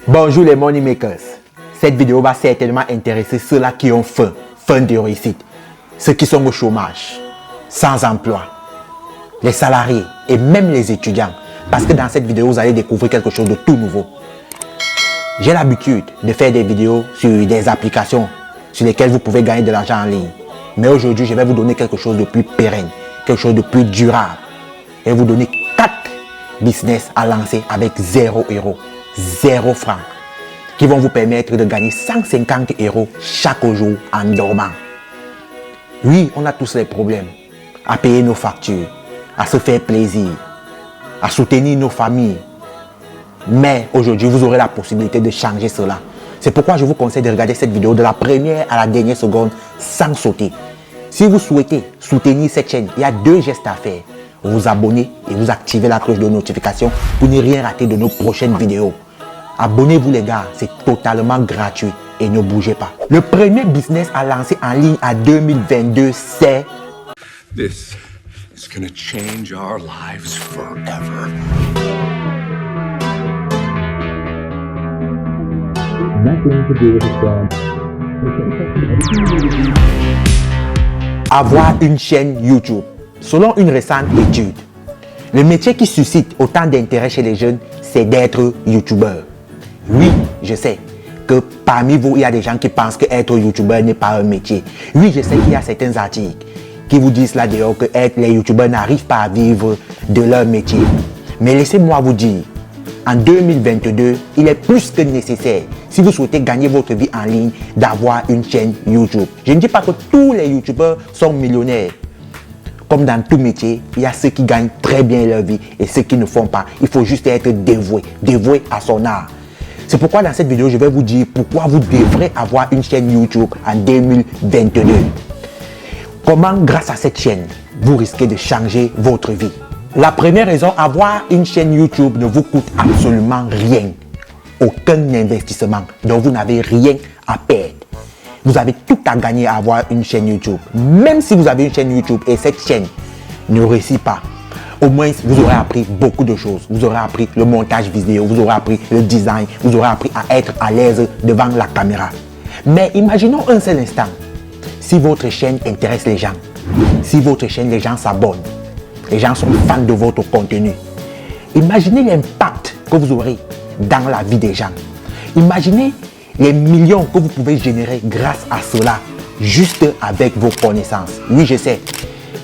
Bonjour les money makers. Cette vidéo va certainement intéresser ceux-là qui ont faim de réussite, ceux qui sont au chômage, sans emploi, les salariés et même les étudiants. Parce que dans cette vidéo, vous allez découvrir quelque chose de tout nouveau. J'ai l'habitude de faire des vidéos sur des applications sur lesquelles vous pouvez gagner de l'argent en ligne. Mais aujourd'hui, je vais vous donner quelque chose de plus pérenne, quelque chose de plus durable. Et vous donner 4 business à lancer avec 0 euros, 0 francs, qui vont vous permettre de gagner 150 euros chaque jour en dormant. Oui, on a tous les problèmes à payer nos factures, à se faire plaisir, à soutenir nos familles. Mais aujourd'hui, vous aurez la possibilité de changer cela. C'est pourquoi je vous conseille de regarder cette vidéo de la première à la dernière seconde sans sauter. Si vous souhaitez soutenir cette chaîne, il y a 2 gestes à faire. Vous abonner et vous activez la cloche de notification pour ne rien rater de nos prochaines vidéos. Abonnez-vous les gars, c'est totalement gratuit et ne bougez pas. Le premier business à lancer en ligne en 2022, c'est... This is gonna change our lives forever. Avoir une chaîne YouTube. Selon une récente étude, le métier qui suscite autant d'intérêt chez les jeunes, c'est d'être YouTubeur. Oui, je sais que parmi vous, il y a des gens qui pensent que être YouTubeur n'est pas un métier. Oui, je sais qu'il y a certains articles qui vous disent là dehors que les YouTubeurs n'arrivent pas à vivre de leur métier. Mais laissez-moi vous dire, en 2022, il est plus que nécessaire, si vous souhaitez gagner votre vie en ligne, d'avoir une chaîne YouTube. Je ne dis pas que tous les YouTubeurs sont millionnaires. Comme dans tout métier, il y a ceux qui gagnent très bien leur vie et ceux qui ne font pas. Il faut juste être dévoué à son art. C'est pourquoi dans cette vidéo, je vais vous dire pourquoi vous devrez avoir une chaîne YouTube en 2022. Comment, grâce à cette chaîne, vous risquez de changer votre vie. La première raison, avoir une chaîne YouTube ne vous coûte absolument rien. Aucun investissement. Donc vous n'avez rien à perdre. Vous avez tout à gagner à avoir une chaîne YouTube. Même si vous avez une chaîne YouTube et cette chaîne ne réussit pas, au moins vous aurez appris beaucoup de choses. Vous aurez appris le montage vidéo, vous aurez appris le design, vous aurez appris à être à l'aise devant la caméra. Mais imaginons un seul instant, si votre chaîne intéresse les gens, si votre chaîne, les gens s'abonnent, les gens sont fans de votre contenu. Imaginez l'impact que vous aurez dans la vie des gens. Imaginez les millions que vous pouvez générer grâce à cela, juste avec vos connaissances. Oui, je sais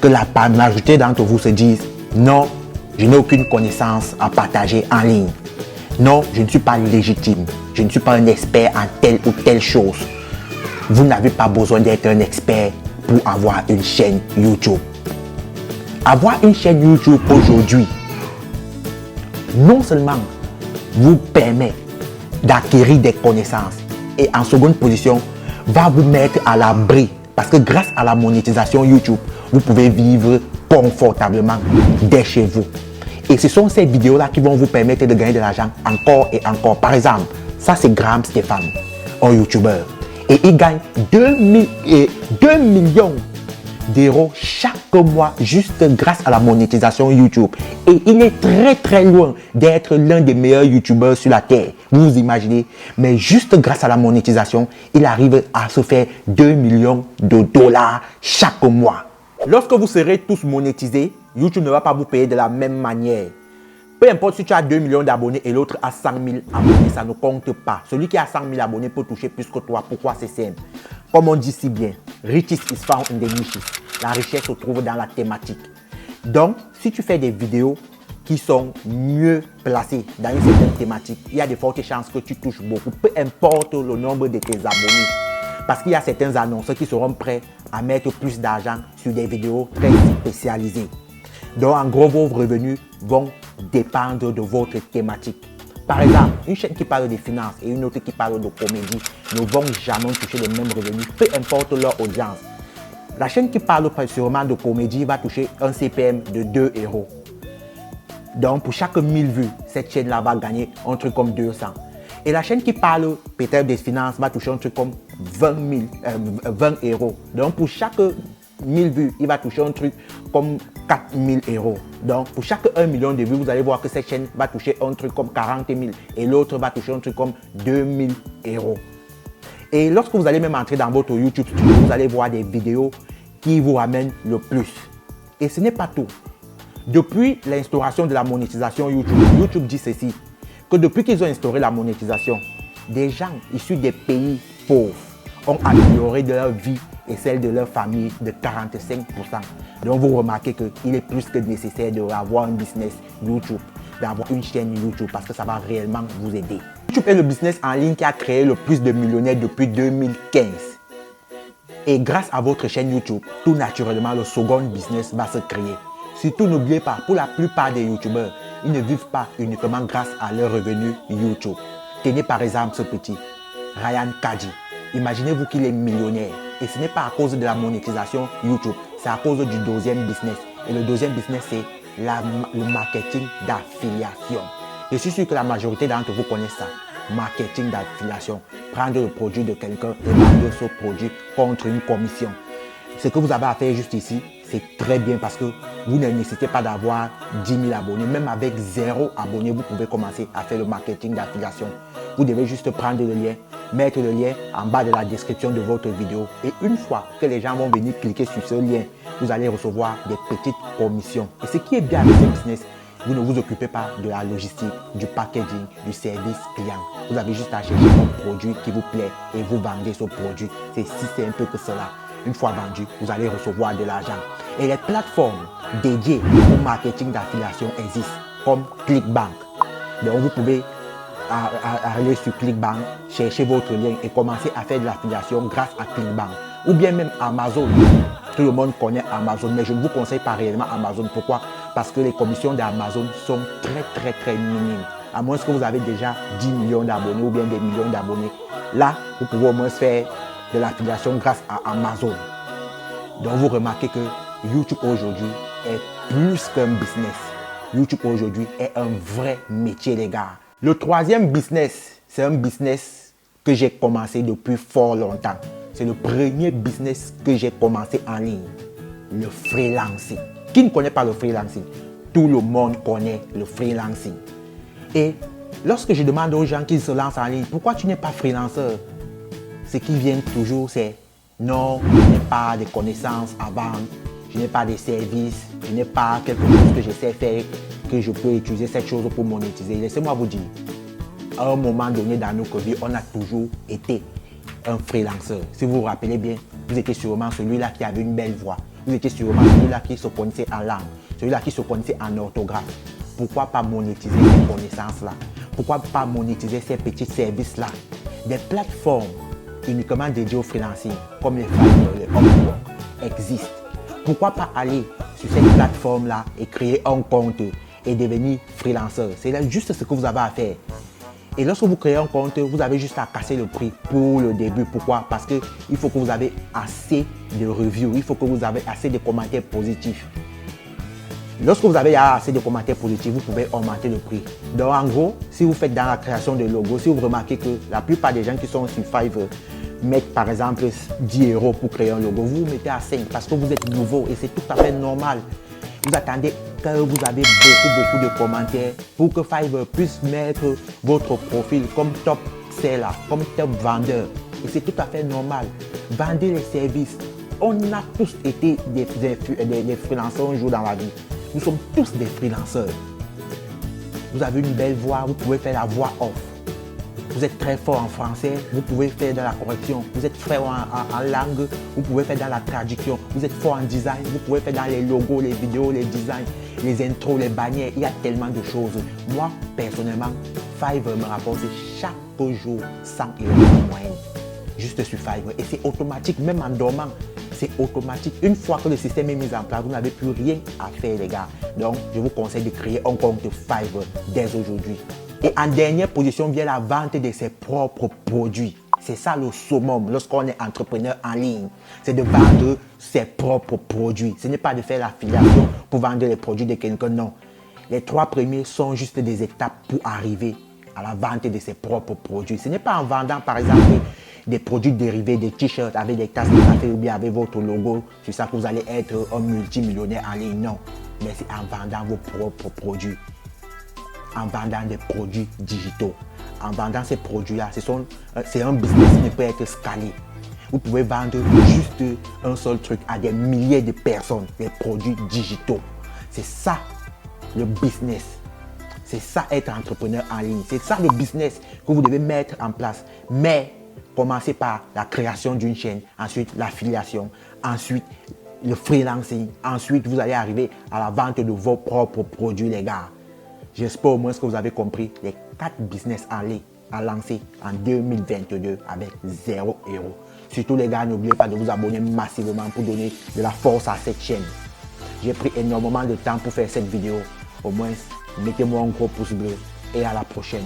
que la majorité d'entre vous se disent « Non, je n'ai aucune connaissance à partager en ligne. Non, je ne suis pas légitime. Je ne suis pas un expert en telle ou telle chose. » Vous n'avez pas besoin d'être un expert pour avoir une chaîne YouTube. Avoir une chaîne YouTube aujourd'hui, non seulement vous permet d'acquérir des connaissances et en seconde position, va vous mettre à l'abri parce que grâce à la monétisation YouTube, vous pouvez vivre confortablement dès chez vous. Et ce sont ces vidéos-là qui vont vous permettre de gagner de l'argent encore et encore. Par exemple, ça c'est Graham Stephan, un YouTuber. Et il gagne 2 millions d'euros chaque mois juste grâce à la monétisation YouTube. Et il est très loin d'être l'un des meilleurs YouTubeurs sur la terre. Vous vous imaginez? Mais juste grâce à la monétisation, il arrive à se faire 2 millions de dollars chaque mois. Lorsque vous serez tous monétisés, YouTube ne va pas vous payer de la même manière. Peu importe si tu as 2 millions d'abonnés et l'autre a 100 000 abonnés, ça ne compte pas. Celui qui a 100 000 abonnés peut toucher plus que toi. Pourquoi? C'est simple. Comme on dit si bien, riches is found in the niches. La richesse se trouve dans la thématique. Donc, si tu fais des vidéos qui sont mieux placées dans une certaine thématique, il y a de fortes chances que tu touches beaucoup. Peu importe le nombre de tes abonnés. Parce qu'il y a certains annonceurs qui seront prêts à mettre plus d'argent sur des vidéos très spécialisées. Donc, en gros, vos revenus vont dépendre de votre thématique. Par exemple, une chaîne qui parle de finances et une autre qui parle de comédie ne vont jamais toucher les mêmes revenus, peu importe leur audience. La chaîne qui parle sûrement de comédie va toucher un CPM de 2 euros. Donc, pour chaque 1000 vues, cette chaîne-là va gagner un truc comme 200. Et la chaîne qui parle peut-être des finances va toucher un truc comme 20 euros. Donc, pour chaque 1000 vues, il va toucher un truc comme 4 000 euros. Donc, pour chaque 1 million de vues, vous allez voir que cette chaîne va toucher un truc comme 40 000 et l'autre va toucher un truc comme 2 000 euros. Et lorsque vous allez même entrer dans votre YouTube Studio, vous allez voir des vidéos qui vous ramènent le plus. Et ce n'est pas tout. Depuis l'instauration de la monétisation YouTube, YouTube dit ceci, que depuis qu'ils ont instauré la monétisation, des gens issus des pays pauvres ont amélioré leur vie et celle de leur famille de 45%. Donc vous remarquez qu'il est plus que nécessaire d'avoir un business YouTube, d'avoir une chaîne YouTube parce que ça va réellement vous aider. YouTube est le business en ligne qui a créé le plus de millionnaires depuis 2015. Et grâce à votre chaîne YouTube, tout naturellement, le second business va se créer. Surtout, n'oubliez pas, pour la plupart des YouTubeurs, ils ne vivent pas uniquement grâce à leurs revenus YouTube. Tenez par exemple ce petit, Ryan Kaji. Imaginez-vous qu'il est millionnaire. Et ce n'est pas à cause de la monétisation YouTube, c'est à cause du deuxième business. Et le deuxième business, c'est le marketing d'affiliation. Je suis sûr que la majorité d'entre vous connaissent ça. Marketing d'affiliation. Prendre le produit de quelqu'un et vendre ce produit contre une commission. Ce que vous avez à faire juste ici, c'est très bien parce que vous ne nécessitez pas d'avoir 10 000 abonnés. Même avec 0 abonnés, vous pouvez commencer à faire le marketing d'affiliation. Vous devez juste prendre le lien, mettre le lien en bas de la description de votre vidéo. Et une fois que les gens vont venir cliquer sur ce lien, vous allez recevoir des petites commissions. Et ce qui est bien avec ce business, vous ne vous occupez pas de la logistique, du packaging, du service client. Vous avez juste à chercher un produit qui vous plaît et vous vendez ce produit. C'est si simple que cela. Une fois vendu, vous allez recevoir de l'argent. Et les plateformes dédiées au marketing d'affiliation existent, comme Clickbank. Donc vous pouvez aller sur Clickbank, chercher votre lien et commencer à faire de l'affiliation grâce à Clickbank. Ou bien même Amazon. Tout le monde connaît Amazon, mais je ne vous conseille pas réellement Amazon. Pourquoi? Parce que les commissions d'Amazon sont très minimes. À moins que vous avez déjà 10 millions d'abonnés ou bien des millions d'abonnés. Là, vous pouvez au moins faire de l'affiliation grâce à Amazon. Donc vous remarquez que YouTube aujourd'hui est plus qu'un business. YouTube aujourd'hui est un vrai métier, les gars. Le troisième business, c'est un business que j'ai commencé depuis fort longtemps. C'est le premier business que j'ai commencé en ligne. Le freelancing. Qui ne connaît pas le freelancing? Tout le monde connaît le freelancing. Et lorsque je demande aux gens qui se lancent en ligne, pourquoi tu n'es pas freelanceur? Ce qui vient toujours, c'est non, je n'ai pas de connaissances à vendre, je n'ai pas de services, je n'ai pas quelque chose que je sais faire, que je peux utiliser cette chose pour monétiser. Laissez-moi vous dire, à un moment donné dans nos vies, on a toujours été un freelanceur. Si vous vous rappelez bien, vous étiez sûrement celui-là qui avait une belle voix. Vous étiez sûrement celui-là qui se connaissait en langue, celui-là qui se connaissait en orthographe. Pourquoi pas monétiser ces connaissances-là? Pourquoi pas monétiser ces petits services-là? Des plateformes uniquement dédiées au freelancing, comme les Fiverr, les Upwork, existent. Pourquoi pas aller sur cette plateforme-là et créer un compte et devenir freelanceur? C'est là juste ce que vous avez à faire. Et lorsque vous créez un compte, vous avez juste à casser le prix pour le début. Pourquoi? Parce qu'il faut que vous avez assez de reviews, il faut que vous avez assez de commentaires positifs. Lorsque vous avez assez de commentaires positifs, vous pouvez augmenter le prix. Donc en gros, si vous faites dans la création de logos, si vous remarquez que la plupart des gens qui sont sur Fiverr mettent par exemple 10 € pour créer un logo, vous mettez à 5 parce que vous êtes nouveau et c'est tout à fait normal. Vous attendez que vous avez beaucoup de commentaires pour que Fiverr puisse mettre votre profil comme top seller, comme top vendeur. Et c'est tout à fait normal. Vendez les services. On a tous été des freelanceurs un jour dans la vie. Nous sommes tous des freelanceurs. Vous avez une belle voix, vous pouvez faire la voix off. Vous êtes très fort en français, vous pouvez faire de la correction. Vous êtes fort en langue, vous pouvez faire dans la traduction. Vous êtes fort en design, vous pouvez faire dans les logos, les vidéos, les designs, les intros, les bannières. Il y a tellement de choses. Moi, personnellement, Fiverr me rapporte chaque jour 100 € en moyenne. Juste sur Fiverr. Et c'est automatique, même en dormant. C'est automatique. Une fois que le système est mis en place, vous n'avez plus rien à faire, les gars. Donc, je vous conseille de créer un compte Fiverr dès aujourd'hui. Et en dernière position vient la vente de ses propres produits. C'est ça le summum lorsqu'on est entrepreneur en ligne. C'est de vendre ses propres produits. Ce n'est pas de faire l'affiliation pour vendre les produits de quelqu'un, non. Les 3 premiers sont juste des étapes pour arriver à la vente de ses propres produits. Ce n'est pas en vendant, par exemple, des produits dérivés, des t-shirts avec des tasses de café ou bien avec votre logo, c'est ça que vous allez être un multimillionnaire en ligne. Non, mais c'est en vendant vos propres produits, en vendant des produits digitaux. En vendant ces produits-là, c'est un business qui ne peut être scalé. Vous pouvez vendre juste un seul truc à des milliers de personnes, les produits digitaux. C'est ça le business. C'est ça être entrepreneur en ligne. C'est ça le business que vous devez mettre en place. Mais commencez par la création d'une chaîne, ensuite l'affiliation, ensuite le freelancing, ensuite vous allez arriver à la vente de vos propres produits, les gars. J'espère au moins que vous avez compris les 4 business en ligne à lancer en 2022 avec 0 €. Surtout les gars, n'oubliez pas de vous abonner massivement pour donner de la force à cette chaîne. J'ai pris énormément de temps pour faire cette vidéo. Au moins, mettez-moi un gros pouce bleu et à la prochaine.